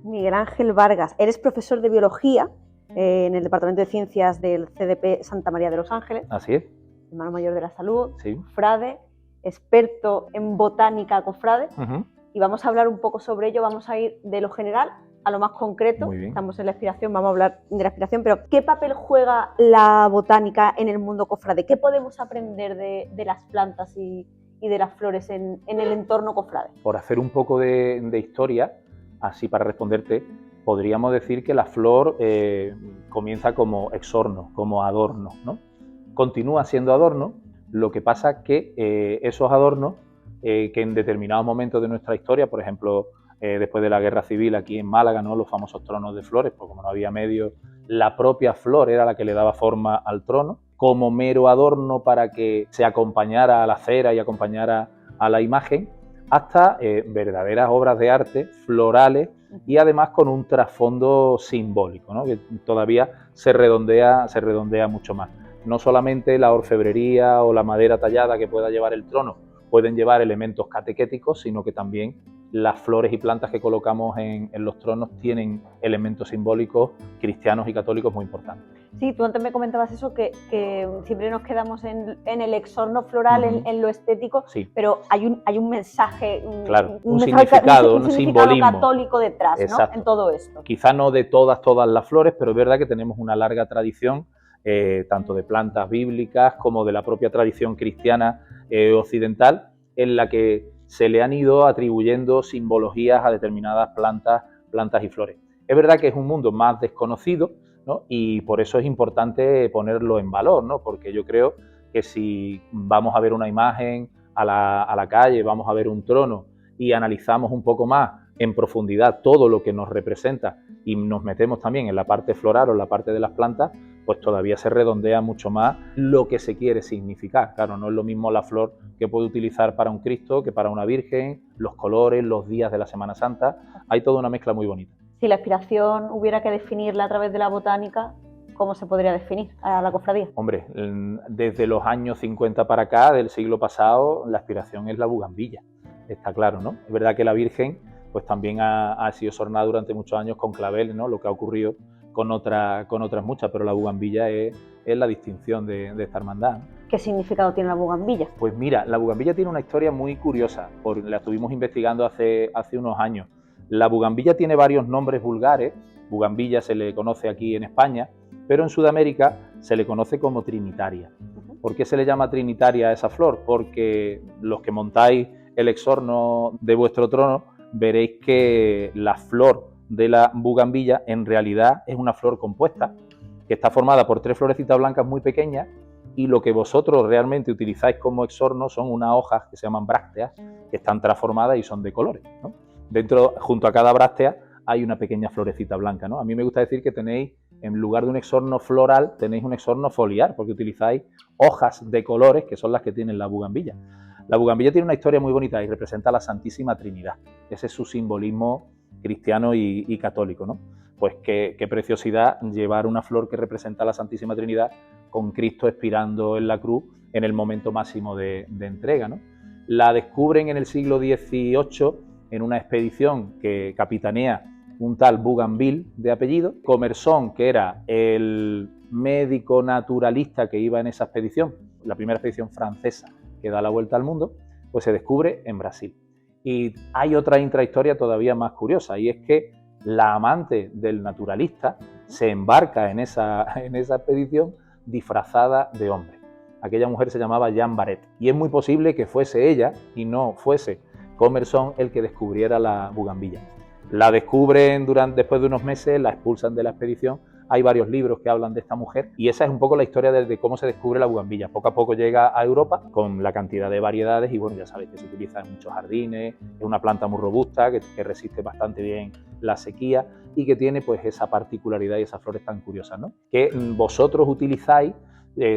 Miguel Ángel Vargas, eres profesor de biología en el Departamento de Ciencias del CDP Santa María de los Ángeles. Así es. Hermano mayor de la salud, Sí. cofrade, experto en botánica cofrade. Y vamos a hablar un poco sobre ello, vamos a ir de lo general a lo más concreto. Muy bien. Estamos en la expiración, vamos a hablar de la expiración, pero ¿qué papel juega la botánica en el mundo cofrade? ¿Qué podemos aprender de las plantas y de las flores en el entorno cofrade? Por hacer un poco de historia, así para responderte, podríamos decir que la flor comienza como exorno, como adorno, ¿no? Continúa siendo adorno, lo que pasa que esos adornos que en determinados momentos de nuestra historia, por ejemplo, después de la Guerra Civil aquí en Málaga, ¿no? Los famosos tronos de flores, pues como no había medios, la propia flor era la que le daba forma al trono, como mero adorno para que se acompañara a la cera y acompañara a la imagen, hasta verdaderas obras de arte florales y además con un trasfondo simbólico, ¿no? Que todavía se redondea mucho más. No solamente la orfebrería o la madera tallada que pueda llevar el trono pueden llevar elementos catequéticos, sino que también las flores y plantas que colocamos en los tronos tienen elementos simbólicos cristianos y católicos muy importantes. Sí, tú antes me comentabas eso, que siempre nos quedamos en el exorno floral, en lo estético, sí. Pero hay un mensaje, claro, un significado simbolismo católico detrás, ¿no? En todo esto. Quizá no de todas las flores, pero es verdad que tenemos una larga tradición, tanto de plantas bíblicas como de la propia tradición cristiana occidental, en la que se le han ido atribuyendo simbologías a determinadas plantas y flores. Es verdad que es un mundo más desconocido, ¿no? Y por eso es importante ponerlo en valor, ¿no? Porque yo creo que si vamos a ver una imagen a la calle, vamos a ver un trono y analizamos un poco más en profundidad todo lo que nos representa y nos metemos también en la parte floral o en la parte de las plantas, pues todavía se redondea mucho más lo que se quiere significar. Claro, no es lo mismo la flor que puede utilizar para un Cristo que para una Virgen, los colores, los días de la Semana Santa, hay toda una mezcla muy bonita. Si la expiración hubiera que definirla a través de la botánica, ¿cómo se podría definir a la cofradía? Hombre, desde los años 50 para acá, del siglo pasado, la expiración es la bugambilla, está claro, ¿no? Es verdad que la Virgen pues también ha sido sornada durante muchos años con claveles, ¿no? Lo que ha ocurrido con otras muchas, pero la bugambilla es la distinción de esta hermandad. ¿Qué significado tiene la bugambilla? Pues mira, la bugambilla tiene una historia muy curiosa, la estuvimos investigando hace unos años. La bugambilla tiene varios nombres vulgares, bugambilla se le conoce aquí en España, pero en Sudamérica se le conoce como trinitaria. ¿Por qué se le llama trinitaria a esa flor? Porque los que montáis el exorno de vuestro trono veréis que la flor de la bugambilla en realidad es una flor compuesta que está formada por 3 florecitas blancas muy pequeñas y lo que vosotros realmente utilizáis como exorno son unas hojas que se llaman brácteas que están transformadas y son de colores, ¿no? Dentro, junto a cada bráctea, hay una pequeña florecita blanca, ¿no? A mí me gusta decir que tenéis, en lugar de un exorno floral, tenéis un exorno foliar, porque utilizáis hojas de colores que son las que tiene la bugambilla. La bugambilla tiene una historia muy bonita y representa a la Santísima Trinidad. Ese es su simbolismo cristiano y católico, ¿no? Pues qué preciosidad llevar una flor que representa a la Santísima Trinidad con Cristo expirando en la cruz en el momento máximo de entrega, ¿no? La descubren en el siglo XVIII en una expedición que capitanea un tal Bougainville de apellido. Commerson, que era el médico naturalista que iba en esa expedición, la primera expedición francesa que da la vuelta al mundo, pues se descubre en Brasil. Y hay otra intrahistoria todavía más curiosa, y es que la amante del naturalista se embarca en esa expedición disfrazada de hombre. Aquella mujer se llamaba Jeanne Barret, y es muy posible que fuese ella y no fuese Commerson el que descubriera la bugambilla. La descubren después de unos meses, la expulsan de la expedición. Hay varios libros que hablan de esta mujer y esa es un poco la historia de cómo se descubre la bugambilla. Poco a poco llega a Europa con la cantidad de variedades y bueno, ya sabéis que se utiliza en muchos jardines, es una planta muy robusta que resiste bastante bien la sequía y que tiene pues esa particularidad y esas flores tan curiosas, ¿no? Que vosotros utilizáis,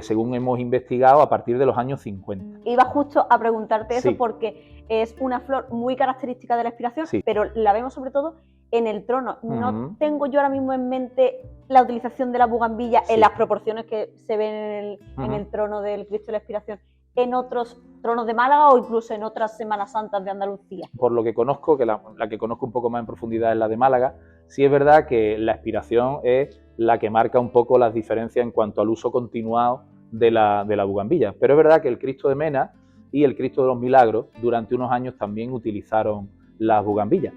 según hemos investigado, a partir de los años 50. Iba justo a preguntarte eso, sí, porque es una flor muy característica de la expiración, sí, pero la vemos sobre todo en el trono. No tengo yo ahora mismo en mente la utilización de la bugambilla en las proporciones que se ven en el trono del Cristo de la Expiración en otros tronos de Málaga o incluso en otras Semanas Santas de Andalucía? Por lo que conozco, que la que conozco un poco más en profundidad es la de Málaga, sí es verdad que la expiración es la que marca un poco las diferencias en cuanto al uso continuado de la bugambilla. Pero es verdad que el Cristo de Mena y el Cristo de los Milagros durante unos años también utilizaron las bugambillas.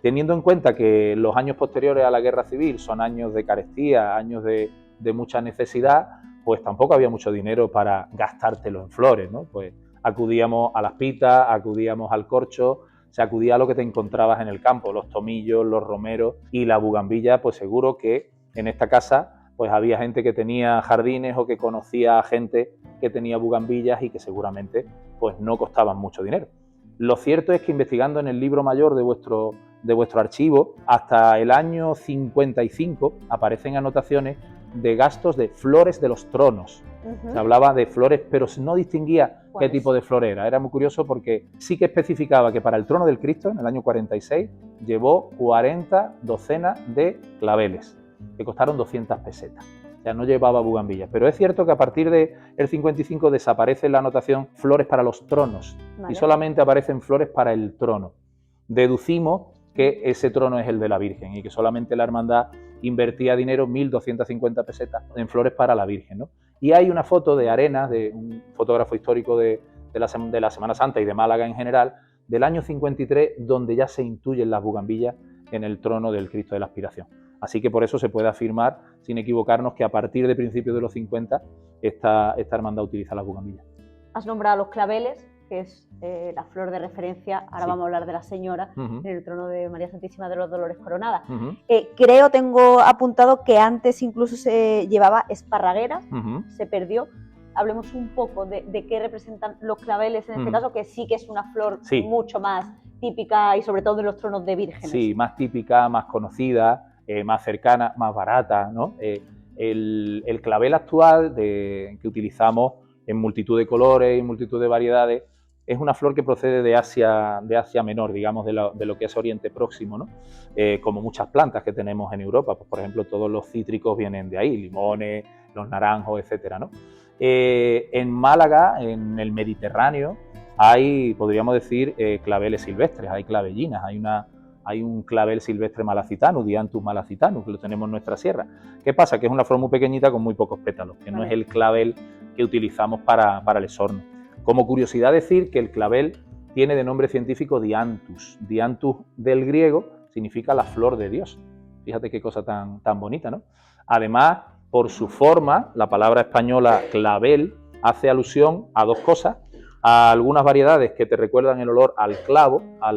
Teniendo en cuenta que los años posteriores a la Guerra Civil son años de carestía, años de mucha necesidad, pues tampoco había mucho dinero para gastártelo en flores, ¿no? Pues acudíamos a las pitas, acudíamos al corcho, se acudía a lo que te encontrabas en el campo, los tomillos, los romeros y la bugambilla, pues seguro que en esta casa pues había gente que tenía jardines o que conocía a gente que tenía bugambillas y que seguramente pues no costaban mucho dinero. Lo cierto es que investigando en el libro mayor de vuestro archivo, hasta el año 55 aparecen anotaciones de gastos de flores de los tronos. Se hablaba de flores, pero no distinguía qué tipo de flor era. Era muy curioso porque sí que especificaba que para el trono del Cristo, en el año 46, llevó 40 docenas de claveles, que costaron 200 pesetas. O sea, no llevaba bugambillas. Pero es cierto que a partir del 55 desaparece la anotación flores para los tronos, y solamente aparecen flores para el trono. Deducimos que ese trono es el de la Virgen y que solamente la hermandad invertía dinero, 1.250 pesetas, en flores para la Virgen, ¿no? Y hay una foto de Arenas, de un fotógrafo histórico de la Semana Santa y de Málaga en general, del año 53, donde ya se intuyen las bugambillas en el trono del Cristo de la Aspiración. Así que por eso se puede afirmar, sin equivocarnos, que a partir de principios de los 50 esta hermandad utiliza las bugambillas. Has nombrado los claveles, que es la flor de referencia. Ahora vamos a hablar de la Señora en el trono de María Santísima de los Dolores Coronada. Creo, tengo apuntado que antes incluso se llevaba esparraguera, se perdió. Hablemos un poco de qué representan los claveles en este caso, que sí que es una flor mucho más típica y sobre todo en los tronos de vírgenes. Sí, más típica, más conocida, más cercana, más barata, ¿no? El clavel actual que utilizamos en multitud de colores y multitud de variedades es una flor que procede de Asia Menor, digamos, de lo que es Oriente Próximo, ¿no? Como muchas plantas que tenemos en Europa, pues, por ejemplo, todos los cítricos vienen de ahí, limones, los naranjos, etcétera, ¿no? En Málaga, en el Mediterráneo, hay, podríamos decir, claveles silvestres, hay clavellinas, hay un clavel silvestre malacitanus, Dianthus malacitanus, que lo tenemos en nuestra sierra. ¿Qué pasa? Que es una flor muy pequeñita con muy pocos pétalos, que no es el clavel que utilizamos para el esorno. Como curiosidad decir que el clavel tiene de nombre científico Dianthus. Dianthus del griego significa la flor de Dios. Fíjate qué cosa tan bonita, ¿no? Además, por su forma, la palabra española clavel hace alusión a dos cosas: a algunas variedades que te recuerdan el olor al clavo, a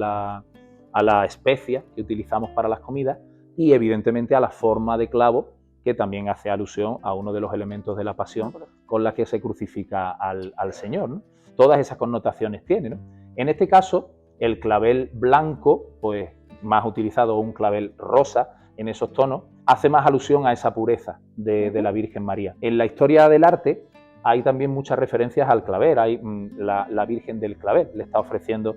la especia que utilizamos para las comidas, y evidentemente a la forma de clavo, que también hace alusión a uno de los elementos de la pasión con la que se crucifica al Señor, ¿no? Todas esas connotaciones tiene, ¿no? En este caso, el clavel blanco, pues más utilizado, un clavel rosa en esos tonos, hace más alusión a esa pureza de la Virgen María. En la historia del arte hay también muchas referencias al clavel. Hay la Virgen del Clavel, le está ofreciendo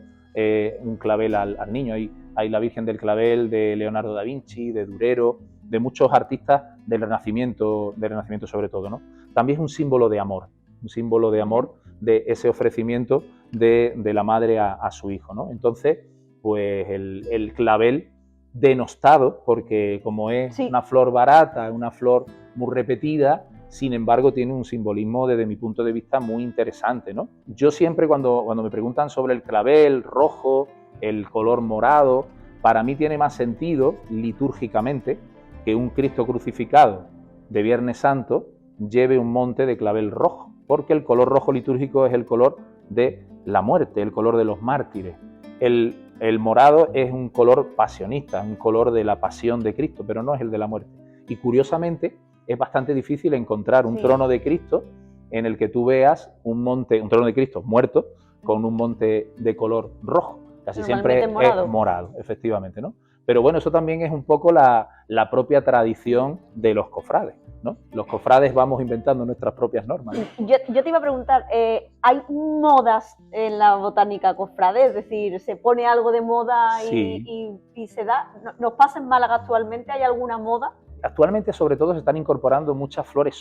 un clavel al niño. Hay la Virgen del Clavel de Leonardo da Vinci, de Durero, de muchos artistas del Renacimiento sobre todo, ¿no? También es un símbolo de amor de ese ofrecimiento de la madre a su hijo, ¿no? Entonces, pues el clavel denostado, porque como es una flor barata, una flor muy repetida, sin embargo tiene un simbolismo desde mi punto de vista muy interesante, ¿no? Yo siempre cuando me preguntan sobre el clavel rojo, el color morado, para mí tiene más sentido litúrgicamente que un Cristo crucificado de Viernes Santo lleve un monte de clavel rojo, porque el color rojo litúrgico es el color de la muerte, el color de los mártires. El morado es un color pasionista, un color de la pasión de Cristo, pero no es el de la muerte. Y curiosamente es bastante difícil encontrar un trono de Cristo en el que tú veas un trono de Cristo muerto con un monte de color rojo. Casi siempre es morado, efectivamente, ¿no? Pero bueno, eso también es un poco la propia tradición de los cofrades, ¿no? Los cofrades vamos inventando nuestras propias normas, ¿no? Yo te iba a preguntar, ¿hay modas en la botánica cofrade? Es decir, ¿se pone algo de moda y se da? ¿Nos pasa en Málaga actualmente? ¿Hay alguna moda? Actualmente, sobre todo, se están incorporando muchas flores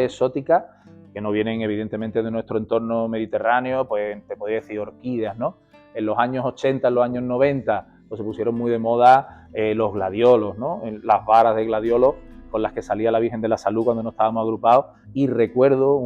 exóticas que no vienen evidentemente de nuestro entorno mediterráneo, pues te podría decir orquídeas, ¿no? En los años 80, en los años 90, pues se pusieron muy de moda los gladiolos, ¿no? Las varas de gladiolo con las que salía la Virgen de la Salud cuando no estábamos agrupados, y recuerdo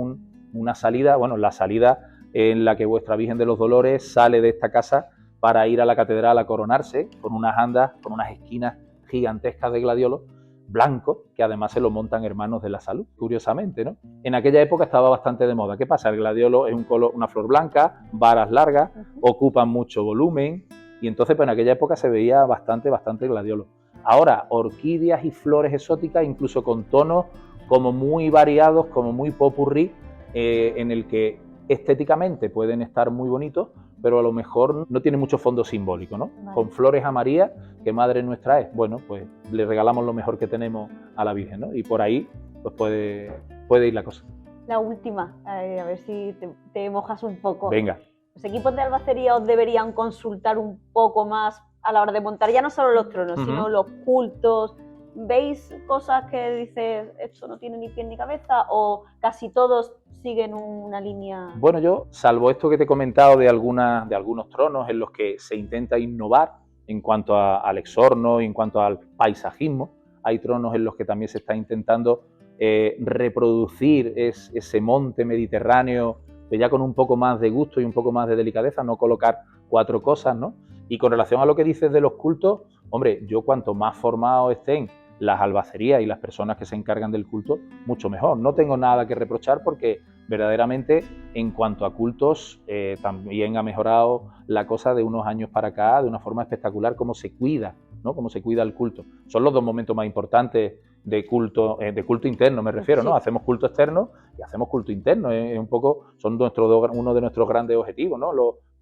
una salida, bueno, la salida en la que vuestra Virgen de los Dolores sale de esta casa para ir a la catedral a coronarse, con unas andas, con unas esquinas gigantescas de gladiolo blanco, que además se lo montan Hermanos de la Salud, curiosamente, ¿no? En aquella época estaba bastante de moda. ¿Qué pasa? El gladiolo es una flor blanca, varas largas, ocupan mucho volumen, y entonces pues en aquella época se veía bastante gladiolo. Ahora, orquídeas y flores exóticas, incluso con tonos como muy variados, como muy popurrí, en el que estéticamente pueden estar muy bonitos, pero a lo mejor no tiene mucho fondo simbólico, ¿no? Vale. Con flores a María, que Madre Nuestra es, bueno, pues le regalamos lo mejor que tenemos a la Virgen, ¿no? Y por ahí pues puede ir la cosa. La última, a ver si te mojas un poco. Venga. Los equipos de albacería os deberían consultar un poco más a la hora de montar ya no solo los tronos, sino los cultos. ¿Veis cosas que dices, esto no tiene ni pie ni cabeza, o casi todos siguen una línea? Bueno, yo, salvo esto que te he comentado de algunos tronos en los que se intenta innovar en cuanto al exorno y en cuanto al paisajismo, hay tronos en los que también se está intentando reproducir ese monte mediterráneo, pero ya con un poco más de gusto y un poco más de delicadeza, no colocar 4 cosas, ¿no? Y con relación a lo que dices de los cultos, hombre, yo cuanto más formados estén las albacerías y las personas que se encargan del culto, mucho mejor. No tengo nada que reprochar porque verdaderamente en cuanto a cultos también ha mejorado la cosa de unos años para acá de una forma espectacular, cómo se cuida, ¿no? Cómo se cuida el culto. Son los 2 momentos más importantes de culto interno, me refiero, ¿no? Hacemos culto externo y hacemos culto interno. Es un poco, son uno de nuestros grandes objetivos, ¿no?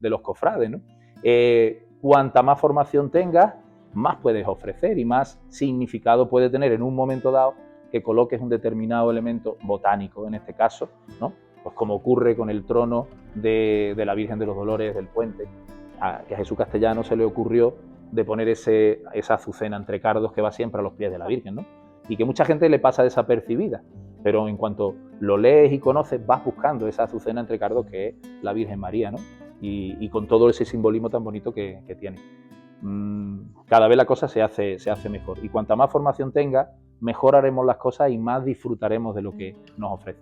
De los cofrades, ¿no? Cuanta más formación tengas, más puedes ofrecer y más significado puede tener en un momento dado que coloques un determinado elemento botánico, en este caso, ¿no? Pues como ocurre con el trono de la Virgen de los Dolores del Puente, que a Jesús Castellano se le ocurrió de poner esa azucena entre cardos que va siempre a los pies de la Virgen, ¿no? Y que mucha gente le pasa desapercibida, pero en cuanto lo lees y conoces, vas buscando esa azucena entre cardos que es la Virgen María, ¿no? Y con todo ese simbolismo tan bonito que tiene. Cada vez la cosa se hace mejor, y cuanta más formación tenga, mejor haremos las cosas y más disfrutaremos de lo que nos ofrece.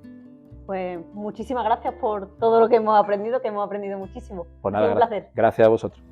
Pues muchísimas gracias por todo lo que hemos aprendido muchísimo. Pues nada, un placer. Gracias a vosotros.